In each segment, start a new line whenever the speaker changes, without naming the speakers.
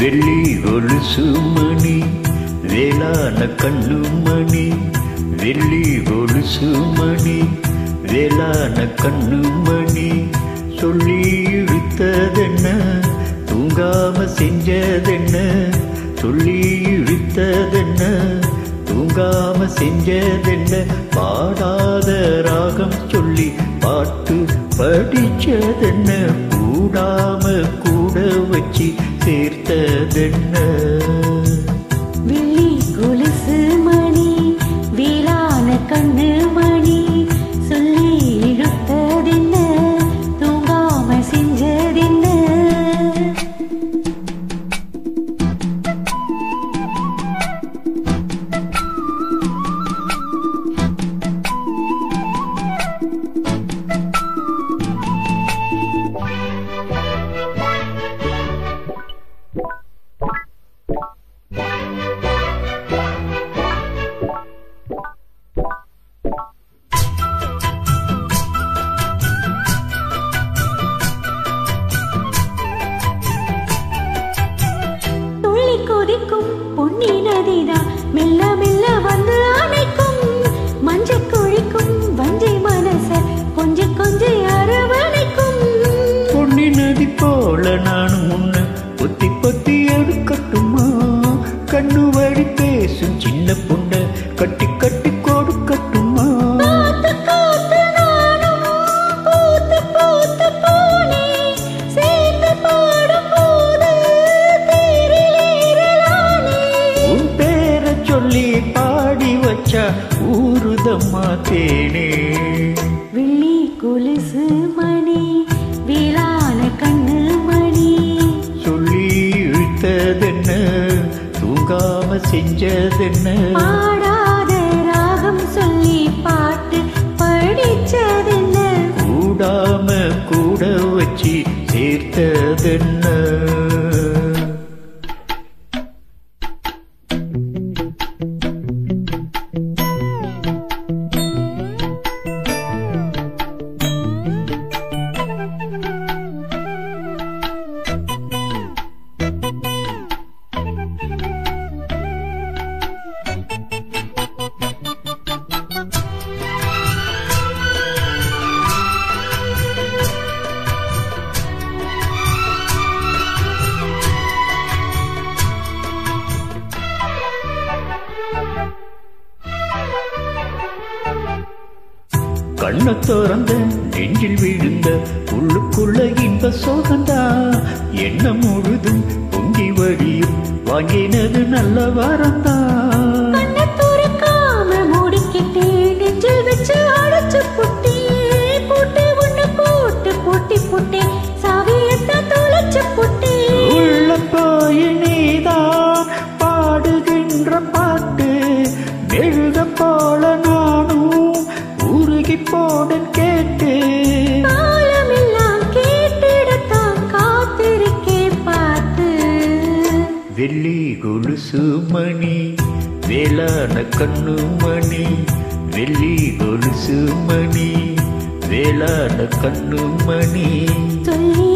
வெள்ளி கொலுசு மணி வேளான கண்ணு மணி, வெள்ளி கொலுசு மணி வேளான கண்ணு மணி. சொல்லி இழுத்ததென்ன தூங்காம செஞ்சதென்ன, சொல்லி இழுத்ததென்ன தூங்காம செஞ்சதென்ன. பாடாத ராகம் சொல்லி பாட்டு படிச்சதென்ன, கூடாம கூட வச்சு சேர்த்ததென்ன.
வெள்ளி கொலுசு மணி வேளான கண்ணு மணி, சொல்லி இழுத்ததென்ன தூங்காம செஞ்சதென்ன. கொதிக்கும் பொன்னி நதிதான் மெல்ல மெல்ல வந்து அணைக்கும், மஞ்சள் கொழிக்கும் வஞ்சை மனச கொஞ்ச கொஞ்ச அரவணைக்கும்.
பொன்னி நதி போல நானும் முன்ன பொத்தி பொத்தி எடுக்கட்டுமா, கண்ணு வழி பேசும் சின்ன பொண்ண கட்டி கட்டி கொடுக்கட்டுமா. சொல்லி பாடி வச்சா ஊருதம்மா தேனே.
வெள்ளி கொலுசு மணி வேளான கண்ணு மணி,
சொல்லி இழுத்ததென்ன தூங்காம செஞ்சதென்ன.
பாடாத ராகம் சொல்லி பாட்டு படிச்சதென்ன,
கூடாம கூட வச்சு சேர்த்ததென்ன. கண்ண திறந்த நெஞ்சில் விழுந்த உள்ளுக்குள்ள இன்ப சோகந்தா, என்ன முழுதும் பொங்கி வழியும் வாங்கினது நல்ல வரந்தா.
மூடிக்கிட்டே நெஞ்சில் வச்சு அடைச்சு புட்டி போட்டு ஒண்ணு போட்டு போட்டி புட்டே சாவியத்தை தொலைச்சு புட்டி.
உள்ள போய் நீதான் பாடுகின்ற பாட்டு மெழுக போல நானும் உருகி போடன் கேட்டு,
காலமெல்லாம் கேட்டிடத்தான் காத்திருக்கே பார்த்து.
வெள்ளி கொலுசு மணி வேளான கண்ணு மணி, வெள்ளி கொலுசு மணி வேளான கண்ணு மணி.
சொல்லி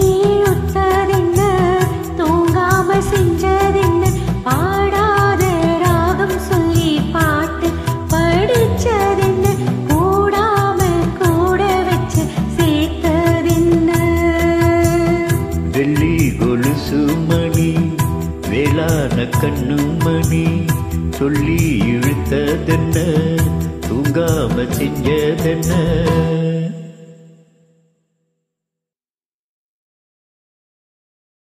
ஒத்ததென்ன தூங்காம செஞ்சதென்ன, பாடாத ராகம் சொல்லி பாட்டு படிச்சதென்ன, கூடாம கூட வச்சு சேர்த்ததென்ன.
வெள்ளி கொலுசு மணி வேளான கண்ணு மணி, சொல்லி இழுத்ததென்ன தூங்காம செஞ்சதென்ன.